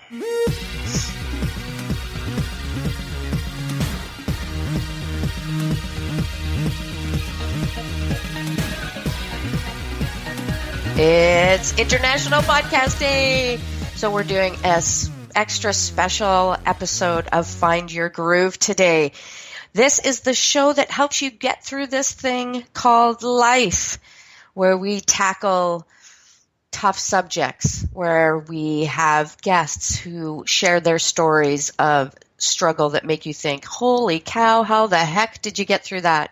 It's International Podcast Day, so we're doing an extra special episode of Find Your Groove today. This is the show that helps you get through this thing called life, where we tackle tough subjects, where we have guests who share their stories of struggle that make you think, holy cow, how the heck did you get through that?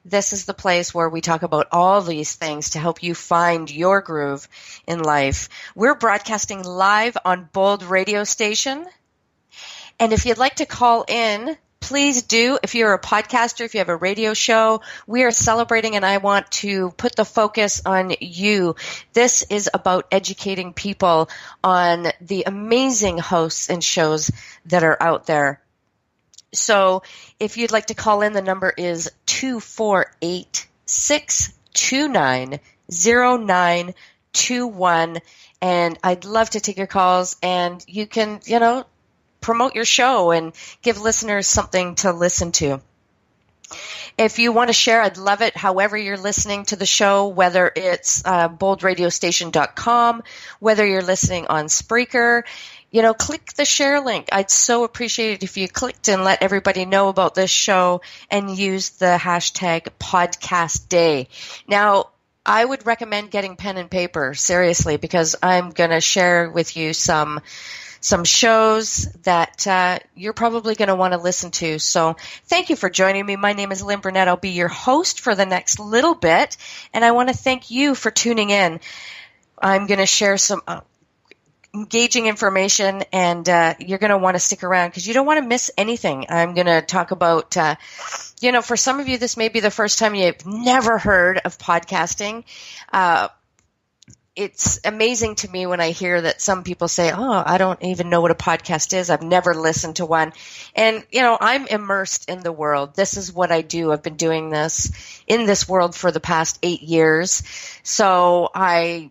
This is the place where we talk about all these things to help you find your groove in life. We're broadcasting live on Bold Radio Station. And if you'd like to call in, please do. If you're a podcaster, if you have a radio show, we are celebrating, and I want to put the focus on you. This is about educating people on the amazing hosts and shows that are out there. So if you'd like to call in, the number is 248-629-0921. And I'd love to take your calls, and you can, promote your show and give listeners something to listen to. If you want to share, I'd love it however you're listening to the show, whether it's boldradiostation.com, whether you're listening on Spreaker. Click the share link. I'd so appreciate it if you clicked and let everybody know about this show and use the hashtag podcast day. Now, I would recommend getting pen and paper, seriously, because I'm going to share with you some shows that you're probably going to want to listen to. So thank you for joining me. My name is Lynn Burnett. I'll be your host for the next little bit, and I want to thank you for tuning in. I'm going to share some engaging information, and you're going to want to stick around because you don't want to miss anything. I'm going to talk about, for some of you, this may be the first time you've never heard of podcasting. It's amazing to me when I hear that some people say, oh, I don't even know what a podcast is. I've never listened to one. And, I'm immersed in the world. This is what I do. I've been doing this in this world for the past 8 years. So I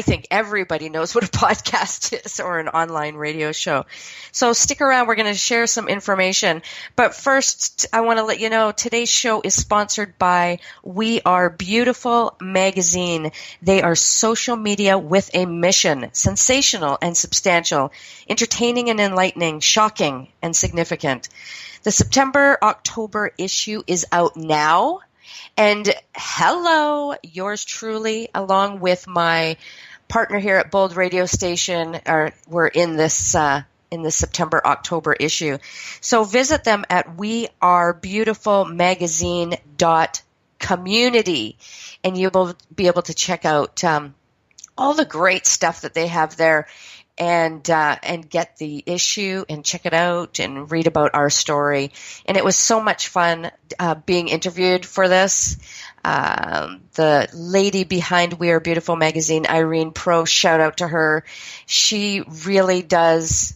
think everybody knows what a podcast is or an online radio show. So stick around. We're going to share some information. But first, I want to let you know today's show is sponsored by We Are Beautiful magazine. They are social media with a mission, sensational and substantial, entertaining and enlightening, shocking and significant. The September-October issue is out now. And hello, yours truly, along with my partner here at Bold Radio Station, we're in this September-October issue. So visit them at wearebeautifulmagazine.community, and you'll be able to check out all the great stuff that they have there. And get the issue and check it out and read about our story. And it was so much fun being interviewed for this. The lady behind We Are Beautiful magazine, Irene Pro, shout out to her. She really does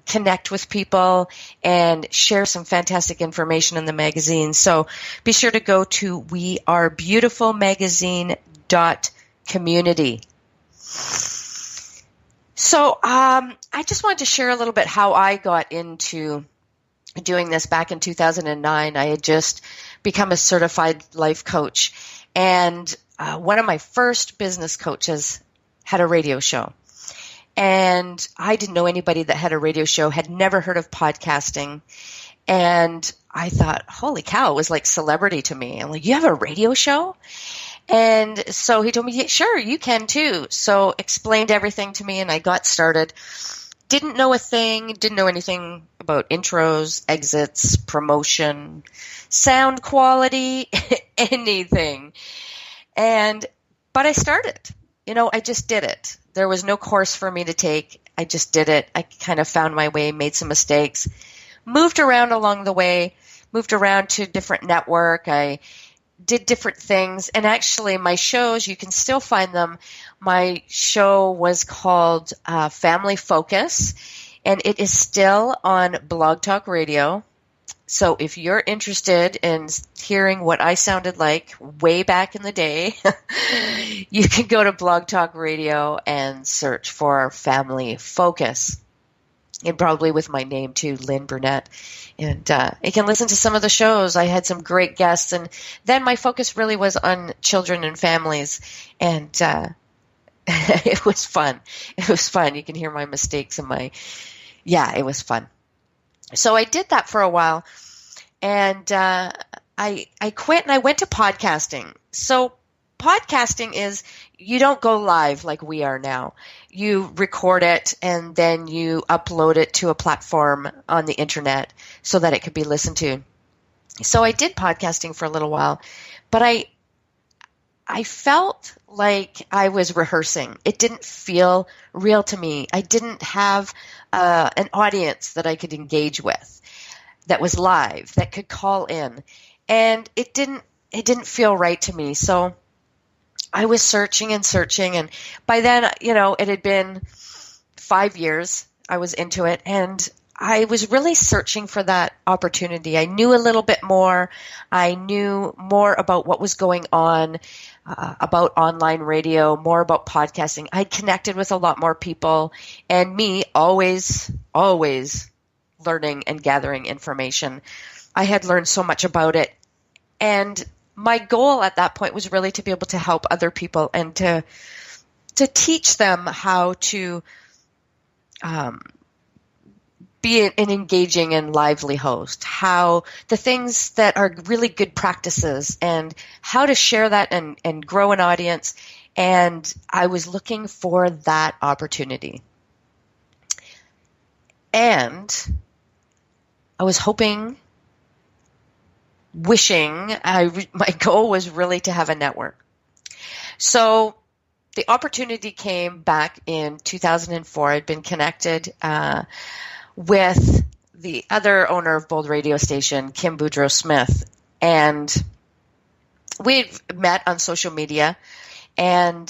connect with people and share some fantastic information in the magazine. So be sure to go to wearebeautifulmagazine.community. So I just wanted to share a little bit how I got into doing this back in 2009. I had just become a certified life coach, and one of my first business coaches had a radio show. And I didn't know anybody that had a radio show, had never heard of podcasting. And I thought, holy cow, it was like celebrity to me. I'm like, you have a radio show? And so he told me, yeah, sure, you can too. So explained everything to me, and I got started. Didn't know a thing, didn't know anything about intros, exits, promotion, sound quality, anything. But I started. I just did it. There was no course for me to take. I just did it. I kind of found my way, made some mistakes, moved around along the way, moved around to a different network. I did different things. And actually, my shows, you can still find them. My show was called Family Focus, and it is still on Blog Talk Radio. So if you're interested in hearing what I sounded like way back in the day, you can go to Blog Talk Radio and search for Family Focus. and probably with my name too, Lynn Burnett. And you can listen to some of the shows. I had some great guests, and then my focus really was on children and families, and it was fun. It was fun. You can hear my mistakes and it was fun. So I did that for a while, and I quit and I went to podcasting. So podcasting is, you don't go live like we are now. You record it and then you upload it to a platform on the internet so that it could be listened to. So I did podcasting for a little while, but I felt like I was rehearsing. It didn't feel real to me. I didn't have an audience that I could engage with that was live, that could call in. And it didn't feel right to me. So I was searching, and by then, it had been 5 years I was into it, and I was really searching for that opportunity. I knew a little bit more. I knew more about what was going on, about online radio, more about podcasting. I connected with a lot more people, and me always learning and gathering information. I had learned so much about it, and my goal at that point was really to be able to help other people and to teach them how to be an engaging and lively host, how the things that are really good practices and how to share that and grow an audience. And I was looking for that opportunity. And I was my goal was really to have a network. So the opportunity came back in 2004. I'd been connected with the other owner of Bold Radio Station, Kim Boudreau Smith, and we met on social media, and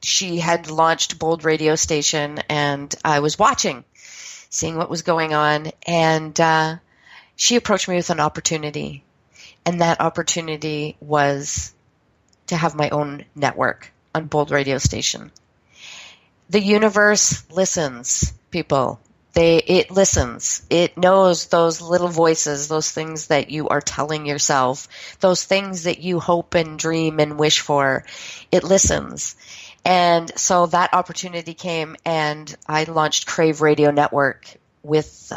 she had launched Bold Radio Station, and I was watching, seeing what was going on, and she approached me with an opportunity, and that opportunity was to have my own network on Bold Radio Station. The universe listens, people. It listens. It knows those little voices, those things that you are telling yourself, those things that you hope and dream and wish for. It listens. And so that opportunity came, and I launched Crave Radio Network with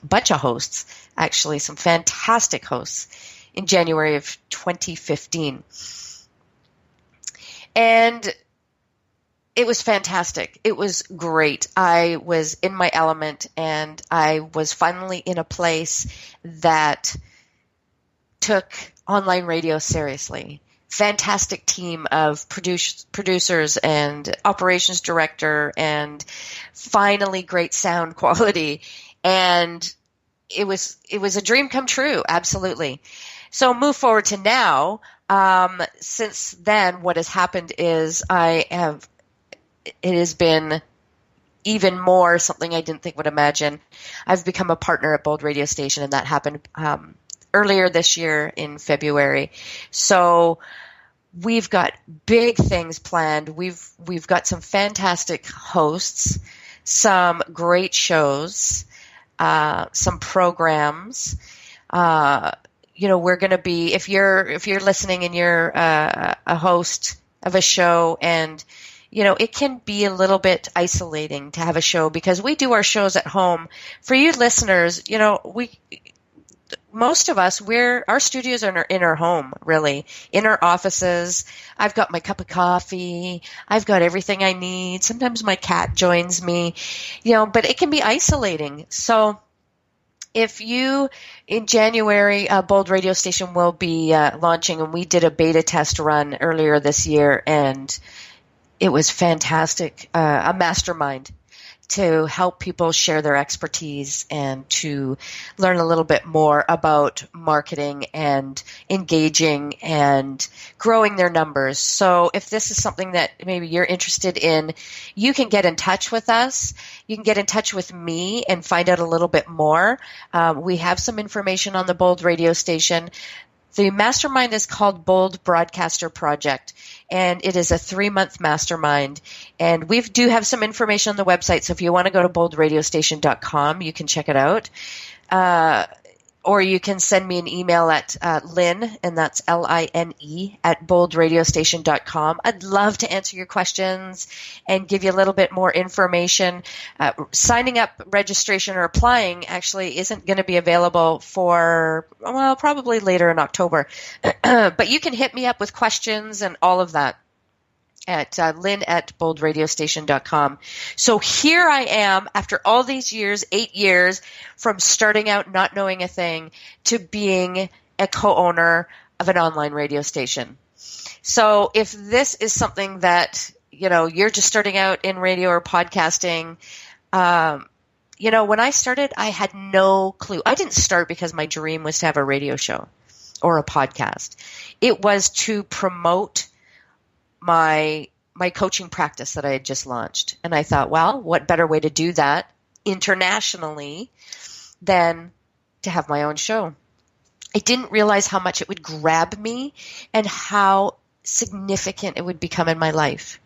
bunch of hosts, actually some fantastic hosts, in January of 2015. And it was fantastic. It was great. I was in my element, and I was finally in a place that took online radio seriously. Fantastic team of producers and operations director, and finally great sound quality. And it was a dream come true, absolutely. So move forward to now. Since then, what has happened is it has been even more something I didn't think would imagine. I've become a partner at Bold Radio Station, and that happened earlier this year in February. So we've got big things planned. We've got some fantastic hosts, some great shows, some programs. We're going to be, if you're listening and you're a host of a show, and it can be a little bit isolating to have a show, because we do our shows at home. For you listeners, most of us, our studios are in our home, really, in our offices. I've got my cup of coffee. I've got everything I need. Sometimes my cat joins me, but it can be isolating. So if you, in January, Bold Radio Station will be launching, and we did a beta test run earlier this year, and it was fantastic, a mastermind to help people share their expertise and to learn a little bit more about marketing and engaging and growing their numbers. So if this is something that maybe you're interested in, you can get in touch with us. You can get in touch with me and find out a little bit more. We have some information on the Bold Radio Station. The mastermind is called Bold Broadcaster Project, and it is a 3-month mastermind. And we do have some information on the website, so if you want to go to boldradiostation.com, you can check it out. Or you can send me an email at Lynn, and that's Line, at boldradiostation.com. I'd love to answer your questions and give you a little bit more information. Signing up, registration, or applying actually isn't going to be available for, well, probably later in October. But you can hit me up with questions and all of that at Lynn at boldradiostation.com. So here I am after all these years, 8 years, from starting out not knowing a thing to being a co-owner of an online radio station. So if this is something that, you're just starting out in radio or podcasting, when I started, I had no clue. I didn't start because my dream was to have a radio show or a podcast. It was to promote my coaching practice that I had just launched. And I thought, well, what better way to do that internationally than to have my own show? I didn't realize how much it would grab me and how significant it would become in my life,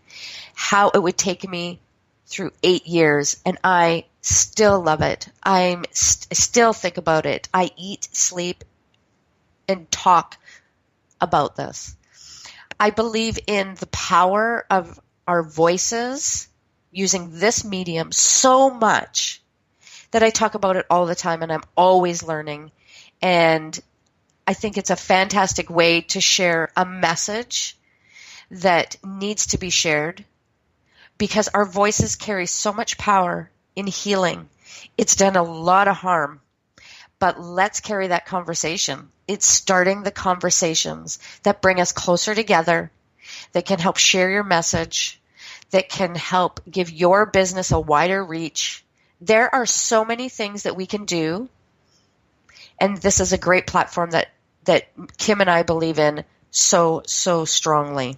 how it would take me through 8 years. And I still love it. I still think about it. I eat, sleep, and talk about this. I believe in the power of our voices using this medium so much that I talk about it all the time, and I'm always learning. And I think it's a fantastic way to share a message that needs to be shared because our voices carry so much power in healing. It's done a lot of harm, but let's carry that conversation. It's starting the conversations that bring us closer together, that can help share your message, that can help give your business a wider reach. There are so many things that we can do, and this is a great platform that Kim and I believe in so strongly.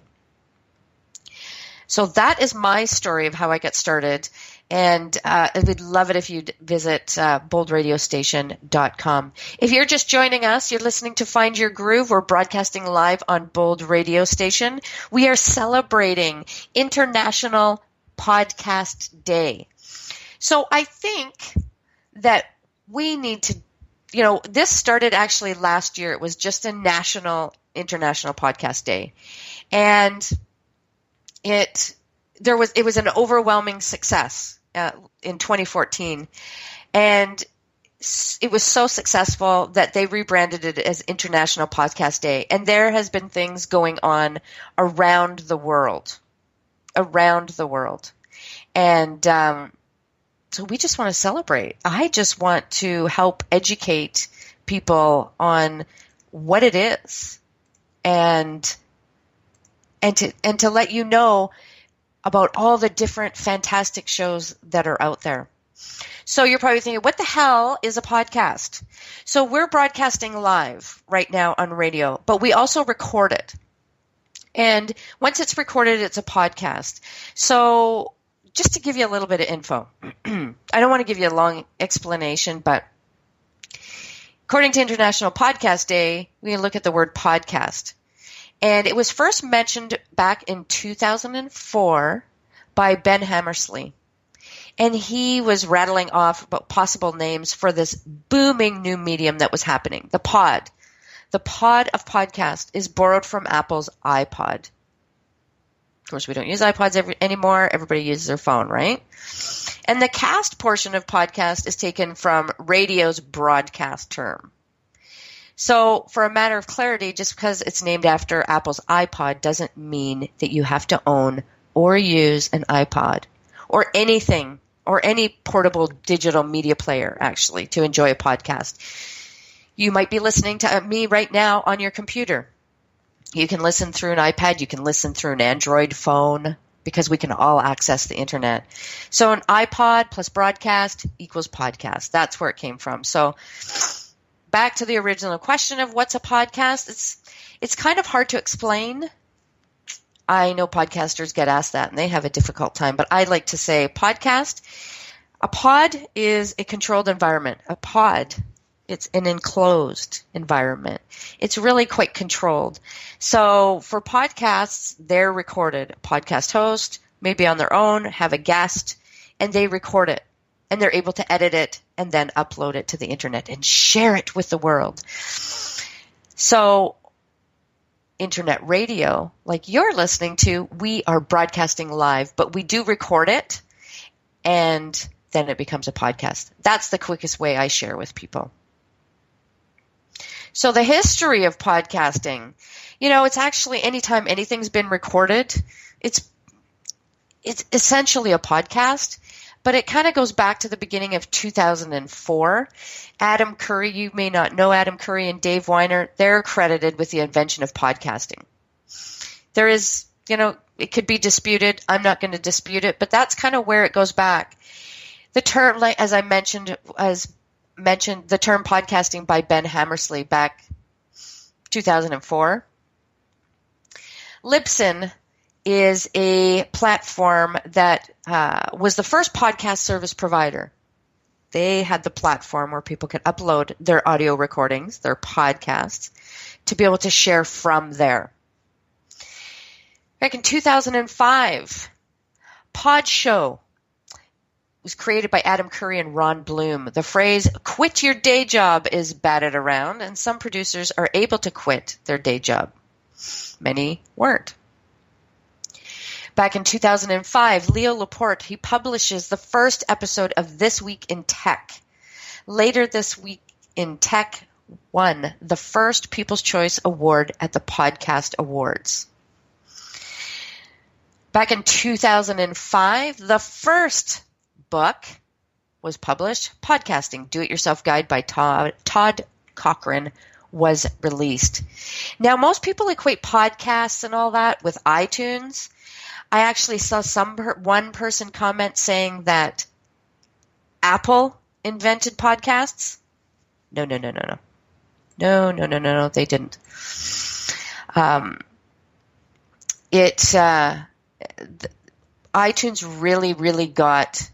So that is my story of how I got started. And I would love it if you'd visit boldradiostation.com. If you're just joining us, you're listening to Find Your Groove. We're broadcasting live on Bold Radio Station. We are celebrating International Podcast Day. So I think that we need to, this started actually last year. It was just a International Podcast Day. And it was an overwhelming success in 2014, and it was so successful that they rebranded it as International Podcast Day. And there has been things going on around the world. And so we just want to celebrate. I just want to help educate people on what it is, and to let you know about all the different fantastic shows that are out there. So you're probably thinking, what the hell is a podcast? So we're broadcasting live right now on radio, but we also record it. And once it's recorded, it's a podcast. So just to give you a little bit of info, I don't want to give you a long explanation, but according to International Podcast Day, we look at the word podcast. And it was first mentioned back in 2004 by Ben Hammersley. And he was rattling off about possible names for this booming new medium that was happening, the pod. The pod of podcast is borrowed from Apple's iPod. Of course, we don't use iPods anymore. Everybody uses their phone, right? And the cast portion of podcast is taken from radio's broadcast term. So for a matter of clarity, just because it's named after Apple's iPod doesn't mean that you have to own or use an iPod or anything or any portable digital media player, actually, to enjoy a podcast. You might be listening to me right now on your computer. You can listen through an iPad. You can listen through an Android phone because we can all access the internet. So an iPod plus broadcast equals podcast. That's where it came from. So back to the original question of what's a podcast. It's kind of hard to explain. I know podcasters get asked that and they have a difficult time, but I like to say a pod is a controlled environment. A pod It's an enclosed environment. It's really quite controlled. So for podcasts, they're recorded. Podcast host, maybe on their own, have a guest, and they record it. And they're able to edit it and then upload it to the internet and share it with the world. So internet radio, like you're listening to, we are broadcasting live, but we do record it, and then it becomes a podcast. That's the quickest way I share with people. So the history of podcasting, it's actually anytime anything's been recorded, it's essentially a podcast, but it kind of goes back to the beginning of 2004. Adam Curry, you may not know Adam Curry and Dave Weiner, they're credited with the invention of podcasting. There is, it could be disputed. I'm not going to dispute it, but that's kind of where it goes back. The term, like as I mentioned, the term podcasting by Ben Hammersley back 2004. Libsyn is a platform that was the first podcast service provider. They had the platform where people could upload their audio recordings, their podcasts, to be able to share from there. Back in 2005, Pod Show was created by Adam Curry and Ron Bloom. The phrase, quit your day job, is batted around, and some producers are able to quit their day job. Many weren't. Back in 2005, Leo Laporte, he publishes the first episode of This Week in Tech. Later this week in Tech won the first People's Choice Award at the Podcast Awards. Back in 2005, the first book was published. Podcasting, Do-It-Yourself Guide by Todd Cochran was released. Now, most people equate podcasts and all that with iTunes. I actually saw one person comment saying that Apple invented podcasts. No, they didn't. iTunes really got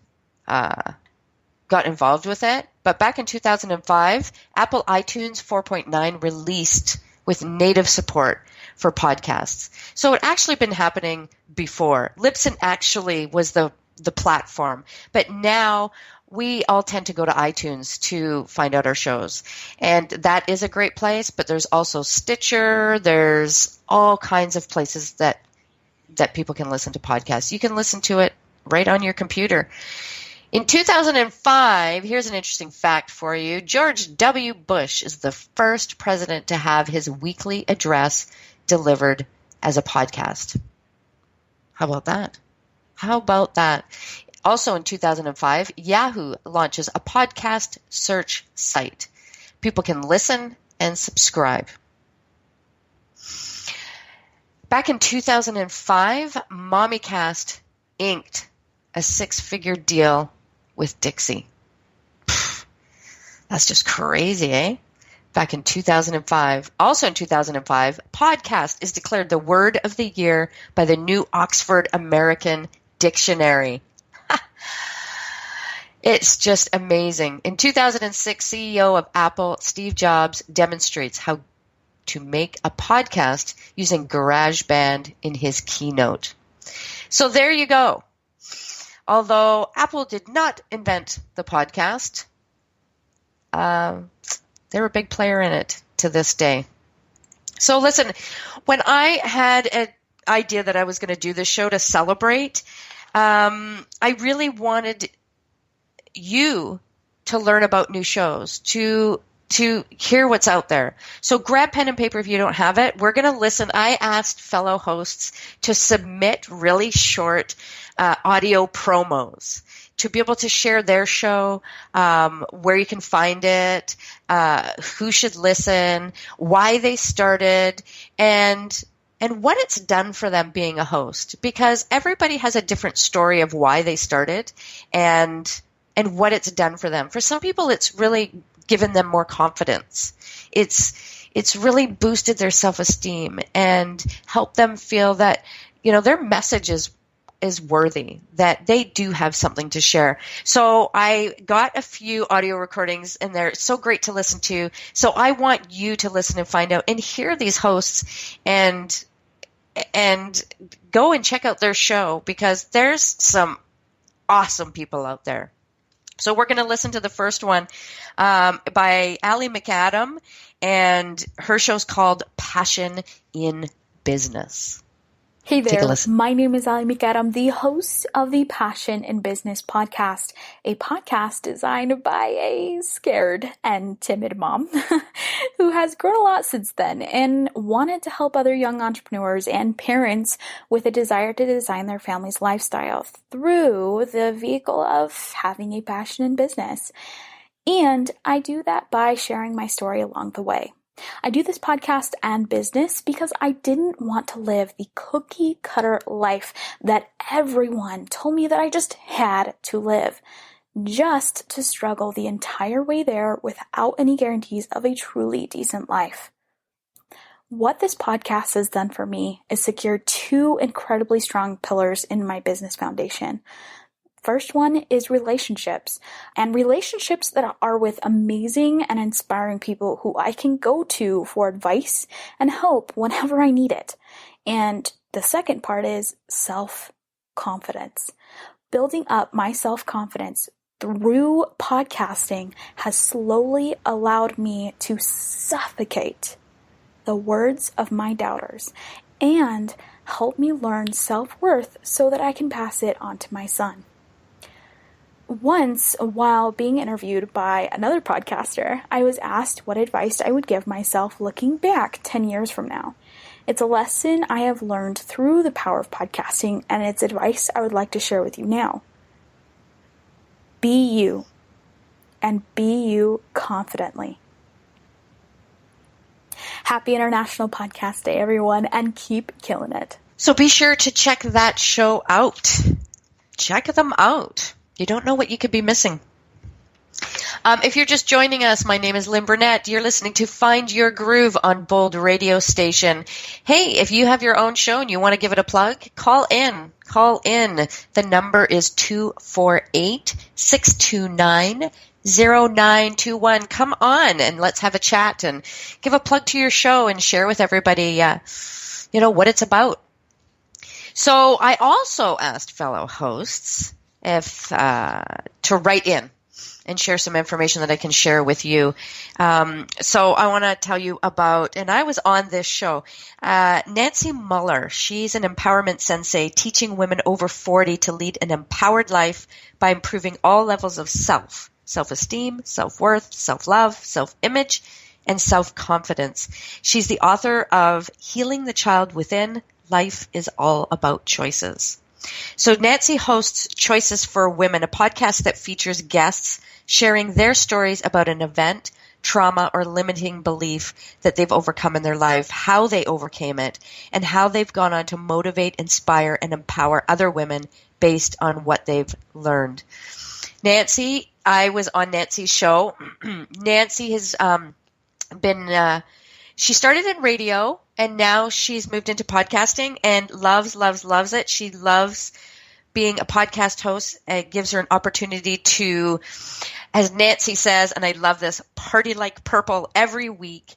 involved with it. But back in 2005, Apple iTunes 4.9 released with native support for podcasts. So it actually been happening before. Libsyn actually was the platform, but now we all tend to go to iTunes to find out our shows. And that is a great place, but there's also Stitcher, there's all kinds of places that people can listen to podcasts. You can listen to it right on your computer. In 2005, here's an interesting fact for you. George W. Bush is the first president to have his weekly address delivered as a podcast. How about that? Also in 2005, Yahoo launches a podcast search site. People can listen and subscribe. Back in 2005, MommyCast inked a 6-figure deal with Dixie. That's just crazy, eh? Back in 2005. Also in 2005, podcast is declared the word of the year by the New Oxford American Dictionary. It's just amazing. In 2006, CEO of Apple, Steve Jobs, demonstrates how to make a podcast using GarageBand in his keynote. So there you go. Although Apple did not invent the podcast, they're a big player in it to this day. So listen, when I had an idea that I was going to do this show to celebrate, I really wanted you to learn about new shows, to hear what's out there. So grab pen and paper if you don't have it. We're going to listen. I asked fellow hosts to submit really short audio promos to be able to share their show, where you can find it, who should listen, why they started, and what it's done for them being a host. Because everybody has a different story of why they started and what it's done for them. For some people, it's really given them more confidence. It's really boosted their self-esteem and helped them feel that, their message is is worthy, that they do have something to share. So I got a few audio recordings, and they're so great to listen to. So I want you to listen and find out and hear these hosts and go and check out their show, because there's some awesome people out there. So we're going to listen to the first one by Allie McAdam, and her show's called Passion in Business. Hey there, my name is Allie McAdam, the host of the Passion in Business podcast, a podcast designed by a scared and timid mom who has grown a lot since then and wanted to help other young entrepreneurs and parents with a desire to design their family's lifestyle through the vehicle of having a passion in business. And I do that by sharing my story along the way. I do this podcast and business because I didn't want to live the cookie cutter life that everyone told me that I just had to live, just to struggle the entire way there without any guarantees of a truly decent life. What this podcast has done for me is secure two incredibly strong pillars in my business foundation. First one is relationships, and relationships that are with amazing and inspiring people who I can go to for advice and help whenever I need it. And the second part is self-confidence. Building up my self-confidence through podcasting has slowly allowed me to suffocate the words of my doubters and help me learn self-worth so that I can pass it on to my son. Once, while being interviewed by another podcaster, I was asked what advice I would give myself looking back 10 years from now. It's a lesson I have learned through the power of podcasting, and it's advice I would like to share with you now. Be you, and be you confidently. Happy International Podcast Day, everyone, and keep killing it. So be sure to check that show out. Check them out. You don't know what you could be missing. If you're just joining us, my name is Lynn Burnett. You're listening to Find Your Groove on Bold Radio Station. Hey, if you have your own show and you want to give it a plug, call in. Call in. The number is 248-629-0921. Come on and let's have a chat and give a plug to your show and share with everybody, what it's about. So I also asked fellow hosts to write in and share some information that I can share with you. So I want to tell you about, and I was on this show, Nancy Mueller. She's an empowerment sensei teaching women over 40 to lead an empowered life by improving all levels of self-esteem, self-worth, self-love, self-image, and self-confidence. She's the author of Healing the Child Within. Life is All About Choices. So Nancy hosts Choices for Women, a podcast that features guests sharing their stories about an event, trauma, or limiting belief that they've overcome in their life, how they overcame it, and how they've gone on to motivate, inspire, and empower other women based on what they've learned. Nancy, I was on Nancy's show. Nancy has she started in radio, and now she's moved into podcasting and loves it. She loves being a podcast host. It gives her an opportunity to, as Nancy says, and I love this, party like purple every week.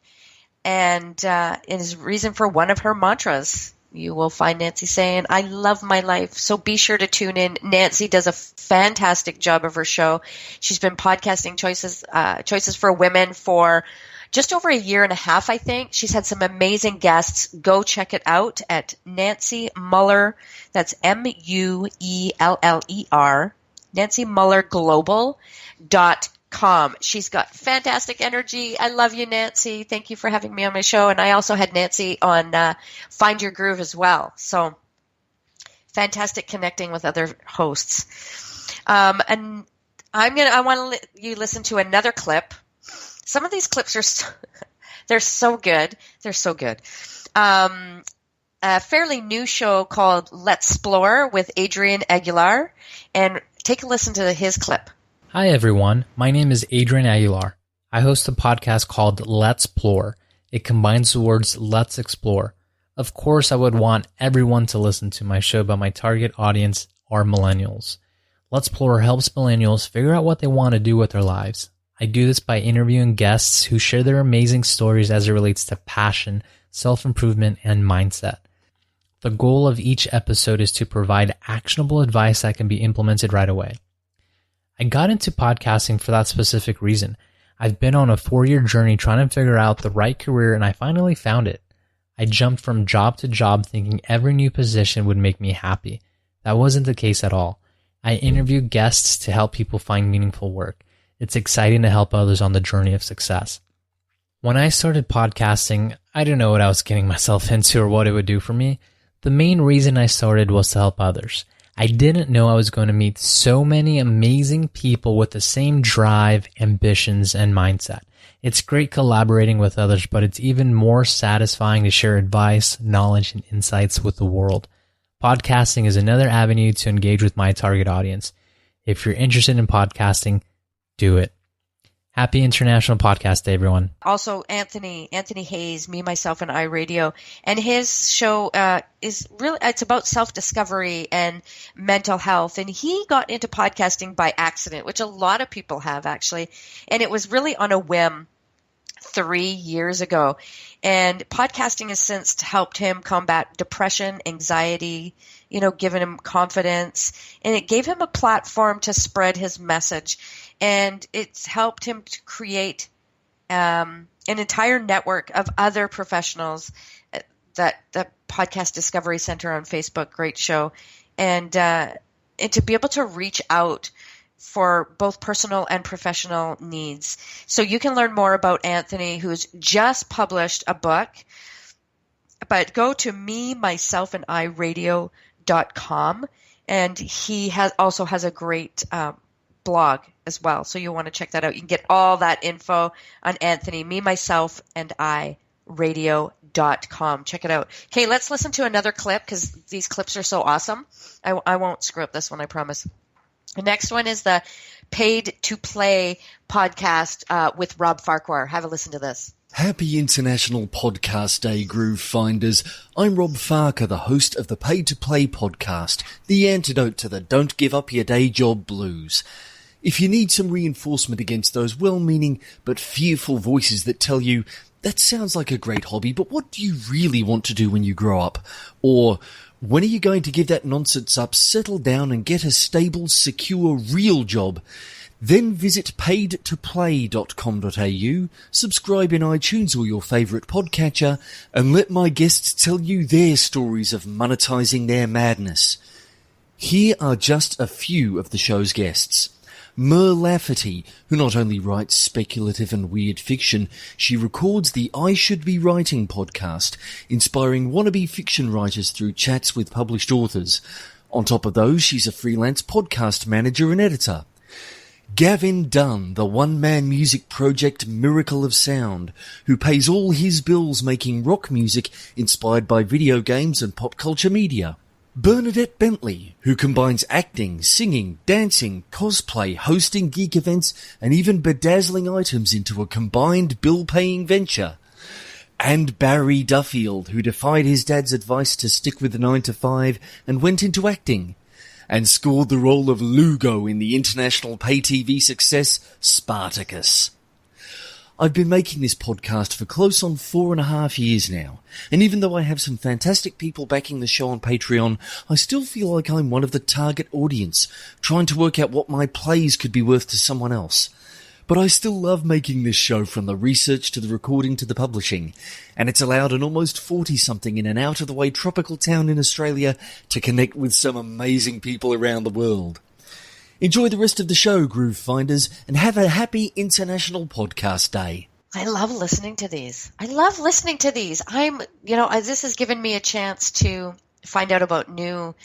And it is reason for one of her mantras. You will find Nancy saying, I love my life. So be sure to tune in. Nancy does a fantastic job of her show. She's been podcasting Choices for Women for just over a year and a half, I think. She's had some amazing guests. Go check it out at Nancy Mueller. That's Mueller, NancyMuellerGlobal.com. She's got fantastic energy. I love you, Nancy. Thank you for having me on my show. And I also had Nancy on Find Your Groove as well. So fantastic connecting with other hosts. And I want to let you listen to another clip. Some of these clips are they're so good. They're so good. A fairly new show called LETSPLORE with Adrian Aguilar. And take a listen to his clip. Hi, everyone. My name is Adrian Aguilar. I host a podcast called LETSPLORE. It combines the words Let's Explore. Of course, I would want everyone to listen to my show, but my target audience are millennials. LETSPLORE helps millennials figure out what they want to do with their lives. I do this by interviewing guests who share their amazing stories as it relates to passion, self-improvement, and mindset. The goal of each episode is to provide actionable advice that can be implemented right away. I got into podcasting for that specific reason. I've been on a 4-year journey trying to figure out the right career, and I finally found it. I jumped from job to job thinking every new position would make me happy. That wasn't the case at all. I interview guests to help people find meaningful work. It's exciting to help others on the journey of success. When I started podcasting, I didn't know what I was getting myself into or what it would do for me. The main reason I started was to help others. I didn't know I was going to meet so many amazing people with the same drive, ambitions, and mindset. It's great collaborating with others, but it's even more satisfying to share advice, knowledge, and insights with the world. Podcasting is another avenue to engage with my target audience. If you're interested in podcasting, do it. Happy International Podcast Day, everyone. Also, Anthony Hayes, Me, Myself, and I Radio, and his show is really, it's about self-discovery and mental health, and he got into podcasting by accident, which a lot of people have, actually, and it was really on a whim 3 years ago, and podcasting has since helped him combat depression, anxiety, given him confidence, and it gave him a platform to spread his message. And it's helped him to create an entire network of other professionals. That Podcast Discovery Center on Facebook, great show, and to be able to reach out for both personal and professional needs. So you can learn more about Anthony, who's just published a book. But go to memyselfandiradio.com, and he also has a great blog as well. So you'll want to check that out. You can get all that info on Anthony, memyselfandiradio.com. Check it out. Okay, let's listen to another clip because these clips are so awesome. I won't screw up this one, I promise. The next one is the Paid to Play podcast with Rob Farquhar. Have a listen to this. Happy International Podcast Day, Groove Finders. I'm Rob Farquhar, the host of the Paid to Play podcast, the antidote to the don't give up your day job blues. If you need some reinforcement against those well-meaning but fearful voices that tell you, that sounds like a great hobby, but what do you really want to do when you grow up? Or, when are you going to give that nonsense up, settle down and get a stable, secure, real job? Then visit paidtoplay.com.au, subscribe in iTunes or your favourite podcatcher, and let my guests tell you their stories of monetizing their madness. Here are just a few of the show's guests. Mer Lafferty, who not only writes speculative and weird fiction, she records the I Should Be Writing podcast, inspiring wannabe fiction writers through chats with published authors. On top of those, she's a freelance podcast manager and editor. Gavin Dunn, the one-man music project Miracle of Sound, who pays all his bills making rock music inspired by video games and pop culture media. Bernadette Bentley, who combines acting, singing, dancing, cosplay, hosting geek events, and even bedazzling items into a combined bill-paying venture. And Barry Duffield, who defied his dad's advice to stick with the 9-to-5 and went into acting, and scored the role of Lugo in the international pay-TV success Spartacus. I've been making this podcast for close on 4.5 years now, and even though I have some fantastic people backing the show on Patreon, I still feel like I'm one of the target audience, trying to work out what my plays could be worth to someone else. But I still love making this show, from the research to the recording to the publishing, and it's allowed an almost 40-something in an out-of-the-way tropical town in Australia to connect with some amazing people around the world. Enjoy the rest of the show, Groove Finders, and have a happy International Podcast Day. I love listening to these. This has given me a chance to find out about new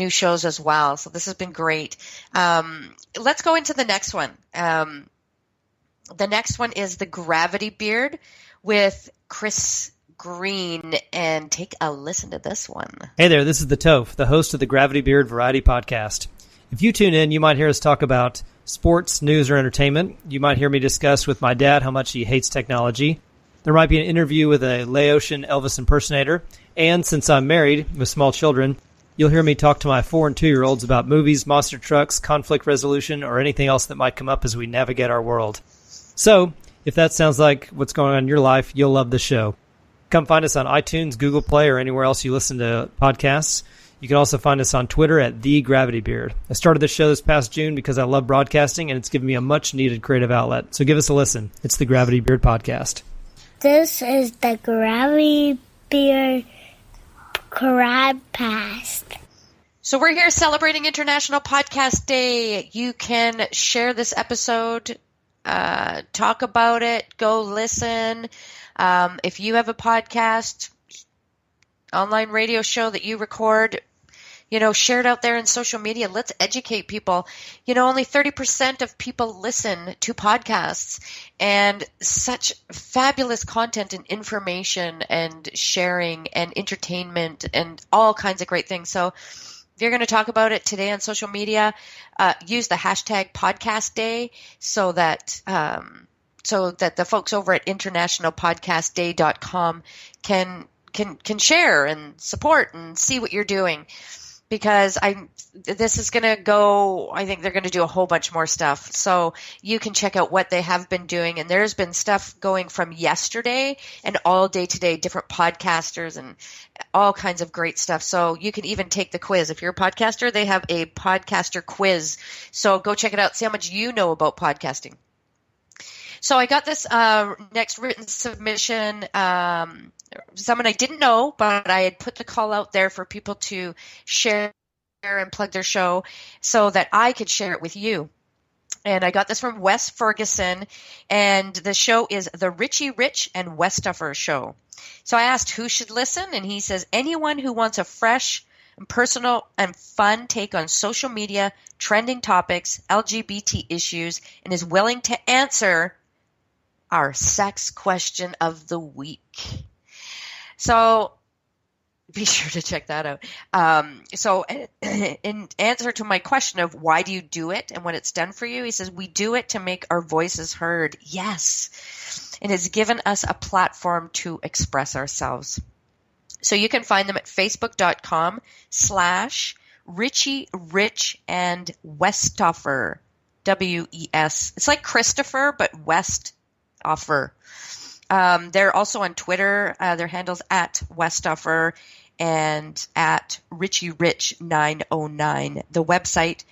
shows as well. So this has been great. Let's go into the next one. The next one is the GRAVITYBEARD with Chris Green, and take a listen to this one. Hey there, this is the Toph, the host of the GRAVITYBEARD Variety Podcast. If you tune in, you might hear us talk about sports, news, or entertainment. You might hear me discuss with my dad how much he hates technology. There might be an interview with a Laotian Elvis impersonator. And since I'm married with small children, you'll hear me talk to my 4 and 2-year-olds about movies, monster trucks, conflict resolution, or anything else that might come up as we navigate our world. So, if that sounds like what's going on in your life, you'll love the show. Come find us on iTunes, Google Play, or anywhere else you listen to podcasts. You can also find us on Twitter at @TheGravityBeard. I started this show this past June because I love broadcasting, and it's given me a much-needed creative outlet. So give us a listen. It's the Gravity Beard Podcast. This is the Gravity Beard Crabcast. So we're here celebrating International Podcast Day. You can share this episode, talk about it, go listen. If you have a podcast, online radio show that you record, share it out there in social media. Let's educate people. Only 30% of people listen to podcasts, and such fabulous content and information and sharing and entertainment and all kinds of great things. So if you're going to talk about it today on social media, use the hashtag podcast day so that the folks over at internationalpodcastday.com can share and support and see what you're doing. Because this is going to go, I think they're going to do a whole bunch more stuff. So you can check out what they have been doing. And there's been stuff going from yesterday and all day today, different podcasters and all kinds of great stuff. So you can even take the quiz. If you're a podcaster, they have a podcaster quiz. So go check it out. See how much you know about podcasting. So I got this next written submission, someone I didn't know, but I had put the call out there for people to share and plug their show so that I could share it with you. And I got this from Wes Ferguson, and the show is the Richie Rich and Westopher Show. So I asked who should listen, and he says anyone who wants a fresh and personal and fun take on social media, trending topics, LGBT issues, and is willing to answer our sex question of the week. So be sure to check that out. So in answer to my question of why do you do it and when it's done for you, he says, we do it to make our voices heard. Yes. And it's given us a platform to express ourselves. So you can find them at facebook.com/RichYRich and Westopher. WES. It's like Christopher, but Westopher. They're also on Twitter. Their handles at Westopher and at RichYRich909. The website,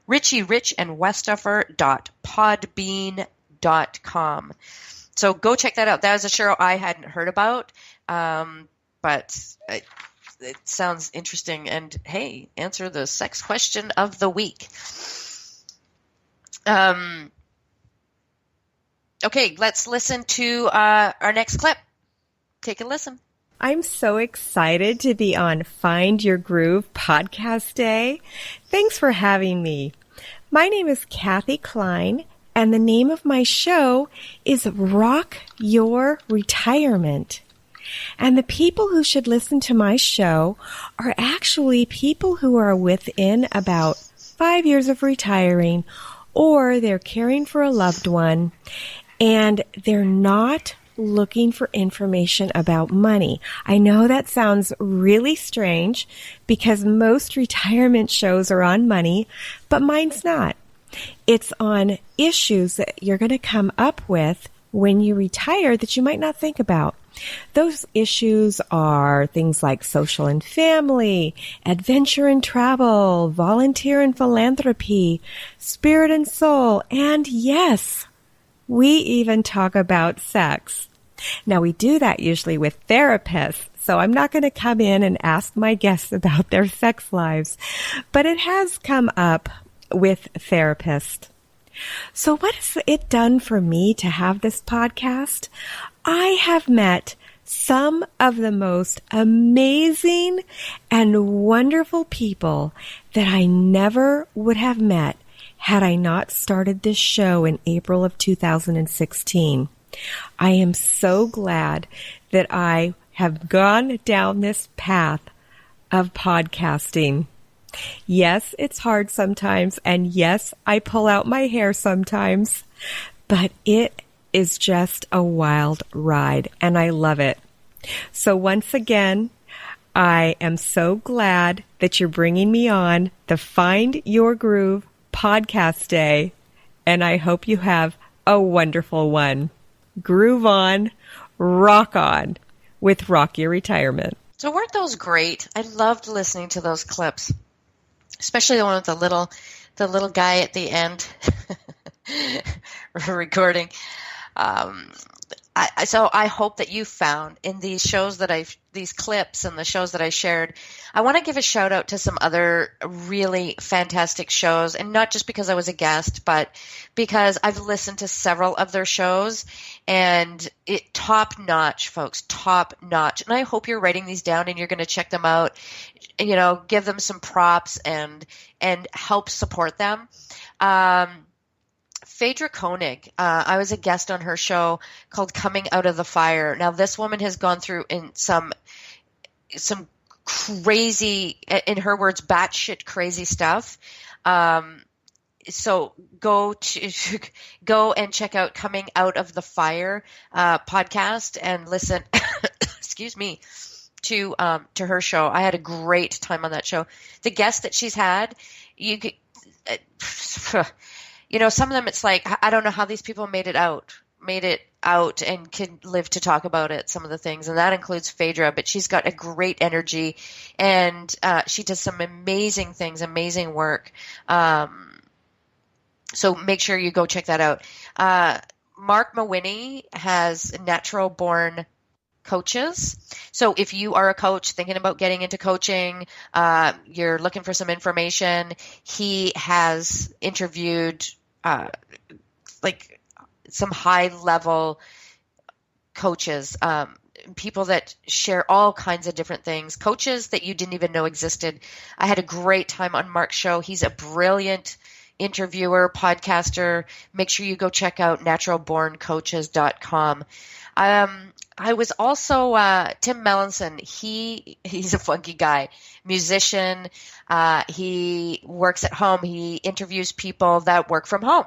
richyrichandwestopher.podbean.com. So go check that out. That was a show I hadn't heard about, but it sounds interesting. And hey, answer the sex question of the week. Okay, let's listen to our next clip. Take a listen. I'm so excited to be on Find Your Groove Podcast Day. Thanks for having me. My name is Kathy Kline, and the name of my show is Rock Your Retirement. And the people who should listen to my show are actually people who are within about 5 years of retiring, or they're caring for a loved one, and they're not looking for information about money. I know that sounds really strange because most retirement shows are on money, but mine's not. It's on issues that you're going to come up with when you retire that you might not think about. Those issues are things like social and family, adventure and travel, volunteer and philanthropy, spirit and soul, and yes, we even talk about sex. Now, we do that usually with therapists, so I'm not going to come in and ask my guests about their sex lives, but it has come up with therapists. So what has it done for me to have this podcast? I have met some of the most amazing and wonderful people that I never would have met had I not started this show in April of 2016. I am so glad that I have gone down this path of podcasting. Yes, it's hard sometimes, and yes, I pull out my hair sometimes, but it is just a wild ride, and I love it. So once again, I am so glad that you're bringing me on the Find Your Groove podcast day, and I hope you have a wonderful one. Groove on, rock on with Rock Your Retirement. So weren't those great? I loved listening to those clips, especially the one with the little guy at the end recording. So I hope that you found in these shows these clips and the shows that I shared, I want to give a shout out to some other really fantastic shows, and not just because I was a guest, but because I've listened to several of their shows, and top notch, folks, top notch. And I hope you're writing these down and you're going to check them out, give them some props and help support them. Faydra Koenig, I was a guest on her show called Coming Out of the Fire. Now, this woman has gone through in some crazy, in her words, batshit crazy stuff. So go and check out Coming Out of the Fire podcast and listen. Excuse me. To her show. I had a great time on that show. The guests that she's had, you could. Some of them, it's like, I don't know how these people made it out and can live to talk about it, some of the things. And that includes Faydra, but she's got a great energy, and she does some amazing things, amazing work. So make sure you go check that out. Marc Mawhinney has Natural Born Coaches. So if you are a coach thinking about getting into coaching, you're looking for some information, he has interviewed some high level coaches, people that share all kinds of different things, coaches that you didn't even know existed. I had a great time on Marc's show. He's a brilliant interviewer, podcaster. Make sure you go check out naturalborncoaches.com. I was also Tim Melanson. He's a funky guy, musician. He works at home. He interviews people that work from home.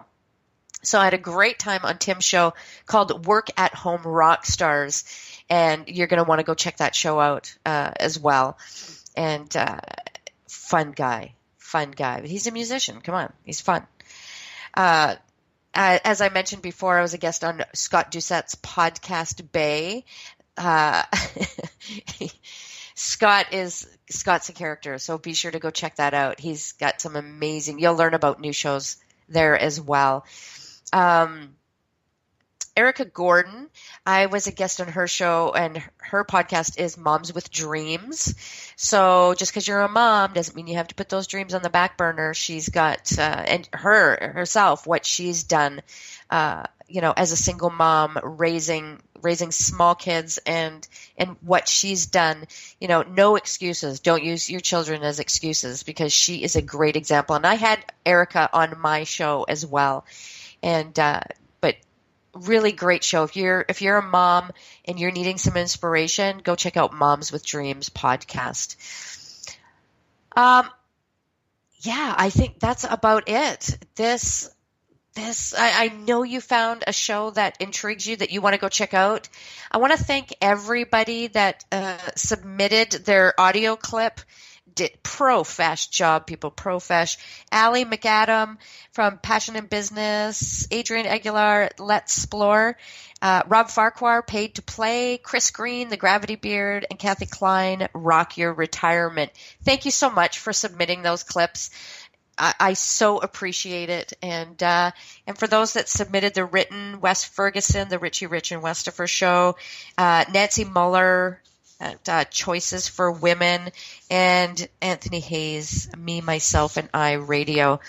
So I had a great time on Tim's show called Work at Home Rockstars, and you're going to want to go check that show out as well. And fun guy. But he's a musician. Come on, he's fun. As I mentioned before, I was a guest on Scott Doucet's podcast, Bay. Scott's a character, so be sure to go check that out. He's got some amazing, you'll learn about new shows there as well. Erica Gordon, I was a guest on her show, and her podcast is Moms with Dreams. So just because you're a mom doesn't mean you have to put those dreams on the back burner. She's got, and herself, what she's done, as a single mom, raising small kids, and what she's done. No excuses. Don't use your children as excuses, because she is a great example. And I had Erica on my show as well. And, but really great show. If you're a mom and you're needing some inspiration, go check out Moms with Dreams podcast. I think that's about it. I know you found a show that intrigues you that you want to go check out. I want to thank everybody that submitted their audio clip. Did pro-fesh job, people, pro-fesh. Allie, McAdam from Passion and Business, Adrian Aguilar, LETSPLORE, Rob Farquhar, Paid to Play, Chris Green, the GRAVITYBEARD, and Kathy Kline, Rock Your Retirement. Thank you so much for submitting those clips. I so appreciate it. And for those that submitted the written, Wes Ferguson, the Richie Rich and Westopher show, Nancy Mueller, Choices for Women, and Anthony Hayes, Me, Myself, and I Radio.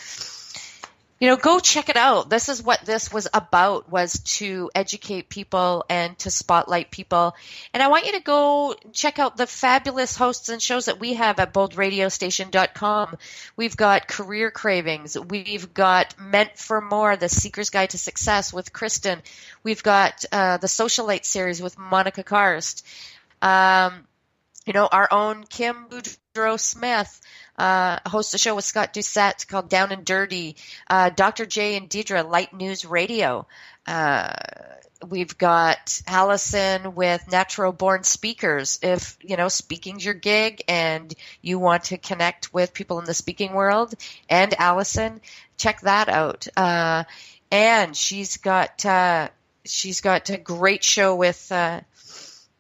Go check it out. This is what this was about, was to educate people and to spotlight people. And I want you to go check out the fabulous hosts and shows that we have at boldradiostation.com. We've got Career Cravings. We've got Meant for More, The Seeker's Guide to Success with Kristen. We've got the Socialite series with Monica Karst. Our own Kim Boudreau-Smith hosts a show with Scott Doucet called Down and Dirty. Dr. J and Deidre, Light News Radio. We've got Allison with Natural Born Speakers. If, speaking's your gig and you want to connect with people in the speaking world, and Allison, check that out. And she's got a great show with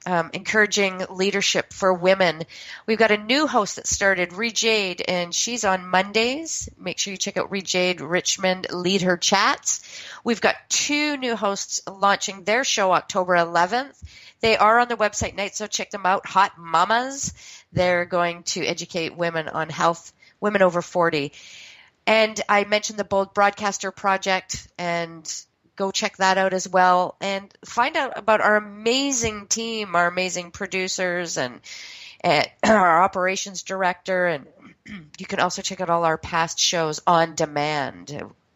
encouraging leadership for women. We've got a new host that started, Rejade, and she's on Mondays. Make sure you check out Rejade Richmond, Lead Her Chats. We've got 2 new hosts launching their show October 11th. They are on the website night, so check them out. Hot Mamas. They're going to educate women on health, women over 40. And I mentioned the Bold Broadcaster Project, and go check that out as well, and find out about our amazing team, our amazing producers, and our operations director. And you can also check out all our past shows on demand,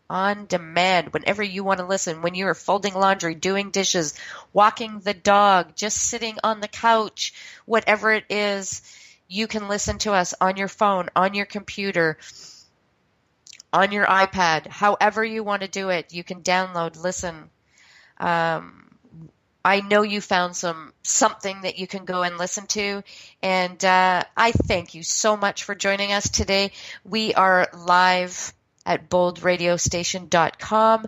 whenever you want to listen, when you are folding laundry, doing dishes, walking the dog, just sitting on the couch, whatever it is, you can listen to us on your phone, on your computer, on your iPad, however you want to do it. You can download, listen. I know you found something that you can go and listen to, and I thank you so much for joining us today. We are live at boldradiostation.com,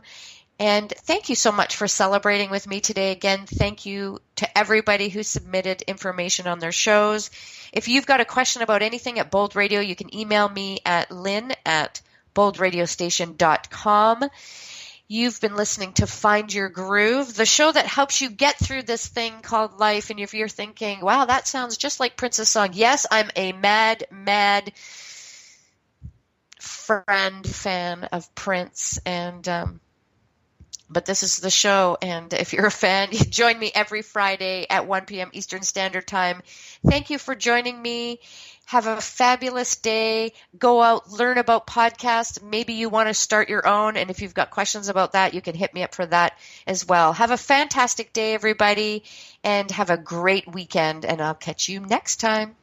and thank you so much for celebrating with me today. Again, thank you to everybody who submitted information on their shows. If you've got a question about anything at Bold Radio, you can email me at lynn@boldradiostation.com. You've been listening to Find Your Groove, the show that helps you get through this thing called life. And if you're thinking, wow, that sounds just like Prince's song. Yes, I'm a mad fan of Prince. And but this is the show. And if you're a fan, you join me every Friday at 1 p.m. Eastern Standard Time. Thank you for joining me. Have a fabulous day. Go out, learn about podcasts. Maybe you want to start your own. And if you've got questions about that, you can hit me up for that as well. Have a fantastic day, everybody, and have a great weekend. And I'll catch you next time.